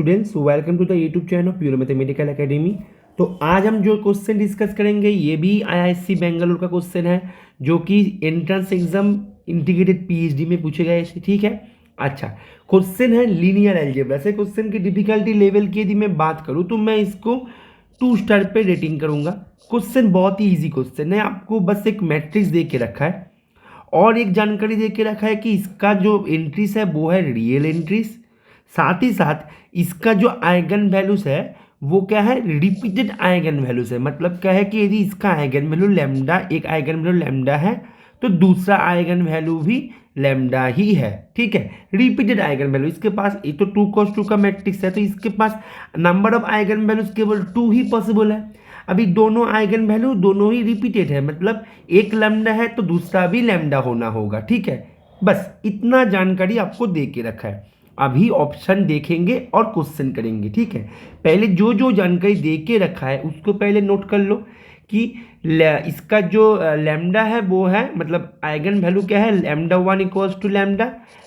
Students welcome to the YouTube channel pure mathematical academy. तो आज हम जो क्वेश्चन डिस्कस करेंगे ये भी आईआईएससी बेंगलुरु का क्वेश्चन है जो कि एंट्रेंस एग्जाम इंटीग्रेटेड पीएचडी में पूछे गए थे। ठीक है, अच्छा क्वेश्चन है लीनियर अलजेब्रा से। क्वेश्चन की डिफिकल्टी लेवल की यदि मैं बात करूँ तो मैं इसको 2 स्टार पे रेटिंग करूँगा। क्वेश्चन बहुत ही ईजी क्वेश्चन है, आपको बस एक मैट्रिक्स दे के रखा है और एक जानकारी दे के रखा है कि इसका जो एंट्रीज है वो है रियल एंट्रीज, साथ ही साथ इसका जो आइगन वैल्यूज है वो क्या है, रिपीटेड आइगन वैल्यूज है। मतलब क्या है कि यदि इसका आइगन वैल्यू लैम्डा, एक आइगन वैल्यू लैम्डा है तो दूसरा आइगन वैल्यू भी लैम्डा ही है। ठीक है, रिपीटेड आइगन वैल्यू इसके पास, ये तो 2 × 2 का मैट्रिक्स है तो इसके पास नंबर ऑफ आइगन वैल्यूज केवल 2 ही पॉसिबल है। अभी दोनों आइगन वैल्यू दोनों ही रिपीटेड है, मतलब एक लैम्डा है तो दूसरा भी लैम्डा होना होगा। ठीक है, बस इतना जानकारी आपको दे के रखा है। अभी ऑप्शन देखेंगे और क्वेश्चन करेंगे। ठीक है, पहले जो जो जानकारी दे के रखा है उसको पहले नोट कर लो कि इसका जो लैम्डा है वो है, मतलब आइगन वैल्यू क्या है, λ1 = लैम्डा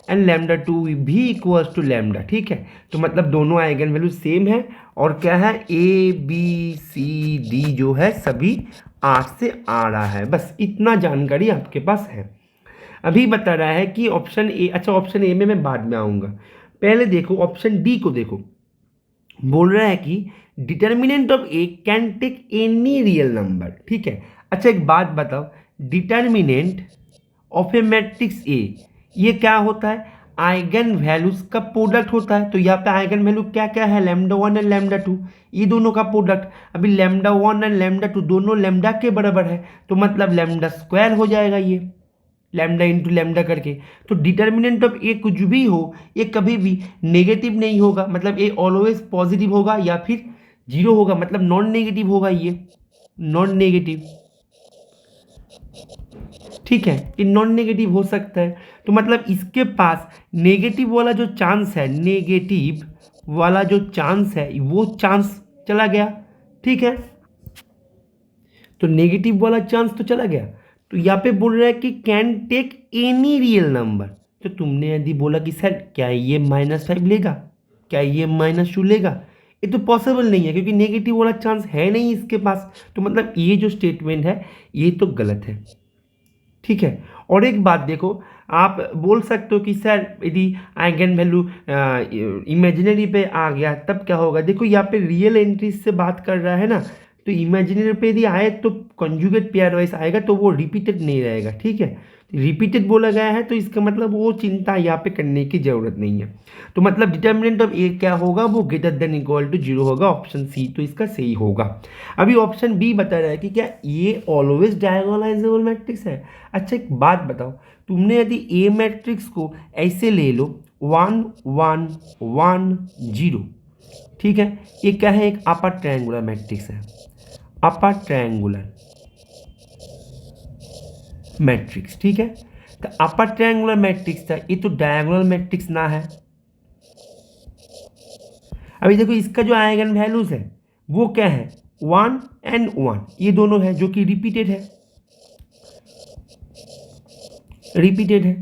एंड λ2 भी इक्वल्स टू लैम्डा। ठीक है, तो मतलब दोनों आइगन वैल्यू सेम है और क्या है, ABCD जो है सभी 8 से आ रहा है। बस इतना जानकारी आपके पास है। अभी बता रहा है कि ऑप्शन ए, अच्छा ऑप्शन ए में मैं बाद में आऊँगा, पहले देखो ऑप्शन डी को देखो। बोल रहा है कि determinant of A can take any real number. ठीक है, अच्छा एक बात बताओ, determinant of A matrix A ये क्या होता है, आइगन वैल्यूज का प्रोडक्ट होता है। तो यहाँ पे आइगन वैल्यू क्या क्या है, λ1 एंड λ2, ये दोनों का प्रोडक्ट। अभी λ1 एंड λ2 दोनों लैम्डा के बराबर है तो मतलब λ² हो जाएगा ये, लैम्डा इंटू लैम्डा करके। तो डिटर्मिनेंट ऑफ ए कुछ भी हो, ये कभी भी नेगेटिव नहीं होगा, मतलब ए ऑलवेज पॉजिटिव होगा या फिर जीरो होगा, मतलब नॉन नेगेटिव होगा, ये नॉन नेगेटिव। ठीक है, ये नॉन नेगेटिव हो सकता है तो मतलब इसके पास नेगेटिव वाला जो चांस है, नेगेटिव वाला जो चांस है वो चांस चला गया। ठीक है, तो नेगेटिव वाला चांस तो चला गया। तो यहाँ पे बोल रहा है कि can take any real number. तो तुमने यदि बोला कि सर क्या ये -5 लेगा, क्या ये -2 लेगा, ये तो पॉसिबल नहीं है क्योंकि नेगेटिव वाला चांस है नहीं इसके पास। तो मतलब ये जो स्टेटमेंट है ये तो गलत है। ठीक है, और एक बात देखो, आप बोल सकते हो कि सर यदि आइगन वैल्यू इमेजिनरी पे आ गया तब क्या होगा। देखो यहाँ पे रियल एंट्रीज से बात कर रहा है ना, तो इमेजिनरी पे यदि आए तो कंजुगेट पेयर वाइज आएगा तो वो रिपीटेड नहीं रहेगा। ठीक है, रिपीटेड बोला गया है तो इसका मतलब वो चिंता यहाँ पे करने की जरूरत नहीं है। तो मतलब डिटर्मिनेंट ऑफ ए क्या होगा, वो >= 0 होगा। ऑप्शन सी तो इसका सही होगा। अभी ऑप्शन बी बता रहा है कि क्या ये ऑलवेज डायगोनलाइजेबल मैट्रिक्स है। अच्छा एक बात बताओ, तुमने यदि ए मैट्रिक्स को ऐसे ले लो 1 1 1 0, ठीक है, ये क्या है, एक अपर ट्रायंगुलर मैट्रिक्स है, अपर ट्रायंगुलर मैट्रिक्स। ठीक है, तो अपर ट्रायंगुलर मैट्रिक्स था, ये तो डायगोनल मैट्रिक्स ना है। अभी देखो इसका जो आइगन वैल्यूज है वो क्या है, 1 एंड 1, ये दोनों है जो कि रिपीटेड है, रिपीटेड है।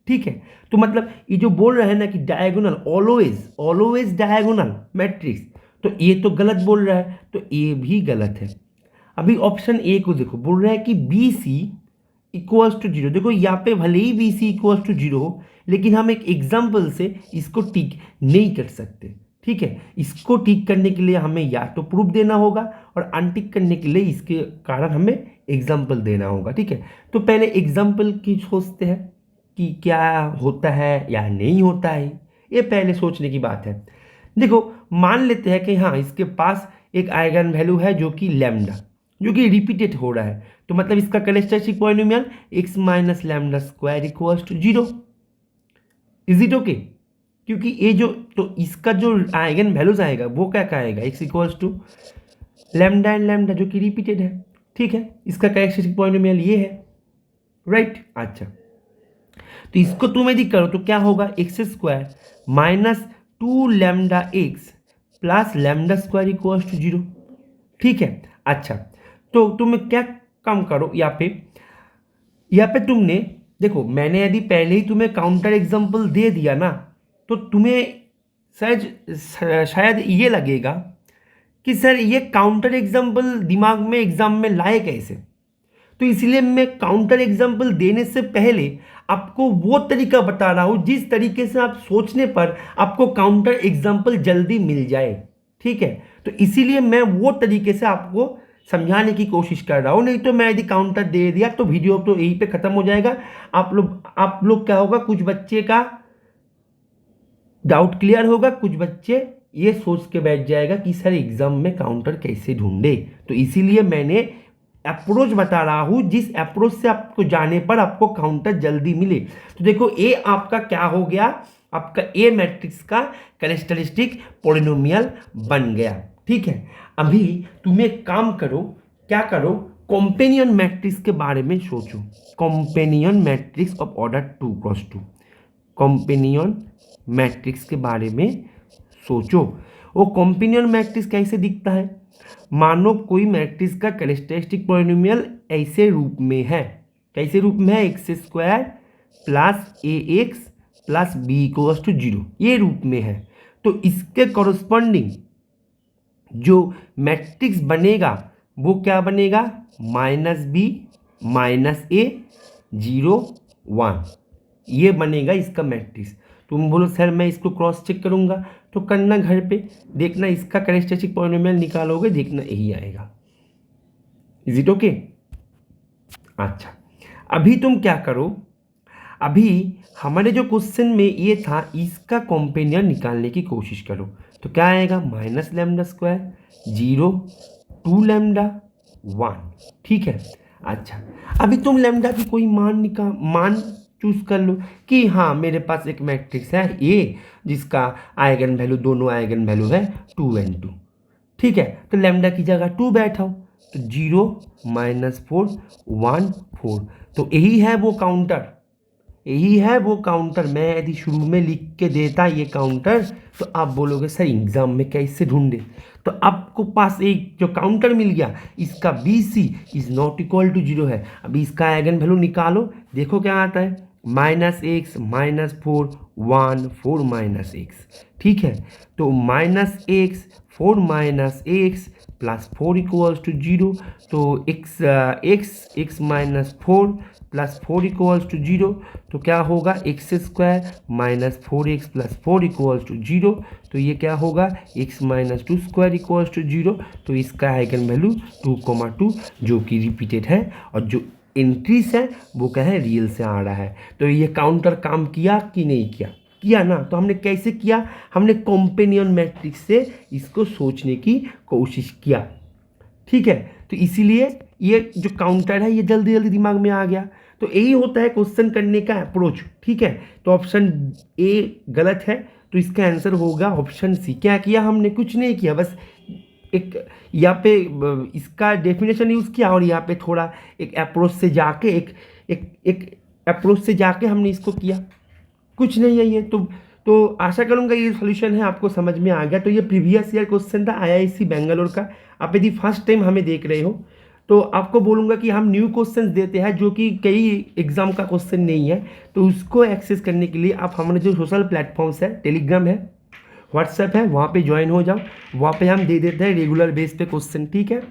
ठीक है, तो मतलब ये जो बोल रहा है ना कि diagonal, always always diagonal matrix, तो ये तो गलत बोल रहा है, तो ये भी गलत है। अभी ऑप्शन ए को देखो, बोल रहा है कि BC = 0। देखो यहाँ पे भले ही BC = 0 हो, लेकिन हम एक एग्जाम्पल से इसको टिक नहीं कर सकते। ठीक है, इसको टिक करने के लिए हमें या तो प्रूफ देना होगा और अनटिक करने के लिए इसके कारण हमें एग्जाम्पल देना होगा। ठीक है, तो पहले एग्जाम्पल की सोचते हैं कि क्या होता है या नहीं होता है, ये पहले सोचने की बात है। देखो मान लेते हैं कि हाँ इसके पास एक आइगन वैल्यू है जो कि लैम्डा, जो कि रिपीटेड हो रहा है, तो मतलब इसका characteristic polynomial x - λ² = 0। Is it okay, क्योंकि ये जो, तो इसका जो आइगन वैल्यूज आएगा वो क्या क्या आएगा, x = लैम्डा एंड लैम्डा जो कि रिपीटेड है। ठीक है, इसका कैरेक्टरिस्टिक पॉलिनोमियल ये है, राइट। अच्छा तो इसको तुम यदि करो तो क्या होगा, x² - 2λx + λ² = 0। ठीक है, अच्छा तो तुम क्या काम करो, यहाँ पे तुमने देखो, मैंने यदि पहले ही तुम्हें काउंटर एग्जांपल दे दिया ना तो तुम्हें शायद ये लगेगा कि सर ये काउंटर एग्जाम्पल दिमाग में एग्जाम में लाए कैसे। तो इसलिए मैं काउंटर एग्जाम्पल देने से पहले आपको वो तरीका बता रहा हूँ जिस तरीके से आप सोचने पर आपको काउंटर एग्जाम्पल जल्दी मिल जाए। ठीक है, तो इसीलिए मैं वो तरीके से आपको समझाने की कोशिश कर रहा हूँ। नहीं तो मैं यदि काउंटर दे दिया तो वीडियो तो यहीं पे ख़त्म हो जाएगा। आप लोग क्या होगा, कुछ बच्चे का डाउट क्लियर होगा, कुछ बच्चे ये सोच के बैठ जाएगा कि सर एग्जाम में काउंटर कैसे ढूंढे। तो इसीलिए मैंने अप्रोच बता रहा हूँ जिस अप्रोच से आपको जाने पर आपको काउंटर जल्दी मिले। तो देखो ए आपका क्या हो गया, आपका ए मैट्रिक्स का कैरेक्टरिस्टिक पॉलिनोमियल बन गया। ठीक है, अभी तुम एक काम करो, क्या करो, कॉम्पेनियन मैट्रिक्स के बारे में सोचो। Companion matrix of order 2x2, companion matrix के बारे में सोचो। वो कॉम्पेनियन मैट्रिक्स कैसे दिखता है? मानो कोई मैट्रिक्स का कैरेक्टरिस्टिक पॉलिनोमियल ऐसे रूप में है, कैसे रूप में है, x² plus ax plus b equals to 0, ये रूप में है। तो इसके कॉरस्पॉन्डिंग जो मैट्रिक्स बनेगा वो क्या बनेगा, -b -a 0 1, ये बनेगा इसका मैट्रिक्स। तुम बोलो सर मैं इसको क्रॉस चेक करूंगा, तो करना घर पे, देखना इसका कैरेक्टरिस्टिक पॉलिनोमियल निकालोगे, देखना यही आएगा। Is it okay? अच्छा, अभी तुम क्या करो, अभी हमारे जो क्वेश्चन में ये था इसका कॉम्पेनियन निकालने की कोशिश करो। तो क्या आएगा, -λ² 0 2 λ 1। ठीक है, अच्छा अभी तुम लैम्डा की कोई मान चूज कर लो कि हाँ मेरे पास एक मैट्रिक्स है ए जिसका आइगन वैल्यू, दोनों आइगन वैल्यू है 2 और 2। ठीक है, तो लैम्डा की जगह 2 बैठाओ, तो 0 -4 1 4। तो यही है वो काउंटर, यही है वो काउंटर। मैं यदि शुरू में लिख के देता ये काउंटर तो आप बोलोगे सर एग्जाम में कैसे ढूंढे। तो आपको पास एक जो काउंटर मिल गया, इसका BC is not equal to 0 है। अभी इसका आइगन वैल्यू निकालो, देखो क्या आता है, -x -4 1 4 -x। ठीक है, तो -x 4 -x plus 4 equals to 0। तो x -4 प्लस 4 इक्वल्स टू 0, तो क्या होगा, x² -4x plus 4 equals to 0। तो ये क्या होगा, x -2² इक्वल्स टू 0। तो इसका आइगन वैल्यू 2,2 जो कि रिपीटेड है, और जो एंट्रीज है वो क्या है, रियल से आ रहा है। तो ये काउंटर काम किया कि नहीं किया? किया ना। तो हमने कैसे किया, हमने कॉम्पेनियन मैट्रिक्स से इसको सोचने की कोशिश किया। ठीक है, तो इसीलिए ये जो काउंटर है ये जल्दी जल्दी दिमाग में आ गया। तो यही होता है क्वेश्चन करने का अप्रोच। ठीक है, तो ऑप्शन ए गलत है, तो इसका आंसर होगा ऑप्शन सी। क्या किया हमने, कुछ नहीं किया, बस एक यहाँ पे इसका डेफिनेशन यूज़ किया और यहाँ पे थोड़ा एक अप्रोच से जाके एक अप्रोच से जाके हमने इसको किया, कुछ नहीं है ये। तो आशा करूँगा ये सॉल्यूशन है आपको समझ में आ गया। तो ये प्रीवियस ईयर क्वेश्चन था IISc बेंगलोर का। आप यदि फर्स्ट टाइम हमें देख रहे हो तो आपको बोलूँगा कि हम न्यू क्वेश्चंस देते हैं जो कि कई एग्जाम का क्वेश्चन नहीं है। तो उसको एक्सेस करने के लिए आप हमारे जो सोशल प्लेटफॉर्म्स है, टेलीग्राम है, व्हाट्सएप है, वहाँ पे ज्वाइन हो जाओ। वहाँ पे हम दे देते हैं रेगुलर बेस पे क्वेश्चन। ठीक है,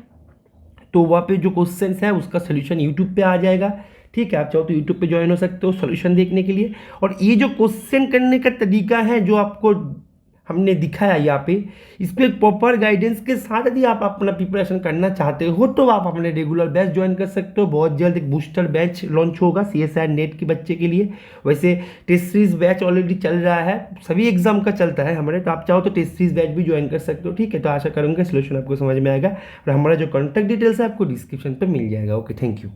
तो वहाँ पे जो क्वेश्चंस है उसका सोल्यूशन यूट्यूब पे आ जाएगा। ठीक है, आप चाहो तो यूट्यूब पे ज्वाइन हो सकते हो सोल्यूशन देखने के लिए। और ये जो क्वेश्चन करने का तरीका है जो आपको हमने दिखाया यहाँ पे, इस पर प्रॉपर गाइडेंस के साथ यदि आप अपना प्रिपरेशन करना चाहते हो तो आप अपने रेगुलर बैच ज्वाइन कर सकते हो। बहुत जल्द एक बूस्टर बैच लॉन्च होगा CSIR नेट के बच्चे के लिए। वैसे टेस्ट सीरीज बैच ऑलरेडी चल रहा है, सभी एग्जाम का चलता है हमारे, तो आप चाहो तो टेस्ट सीरीज बैच भी ज्वाइन कर सकते हो। ठीक है, तो आशा करूँगा सोल्यूशन आपको समझ में आएगा, और हमारा जो कॉन्टैक्ट डिटेल्स है आपको डिस्क्रिप्शन पर मिल जाएगा। Okay, thank you.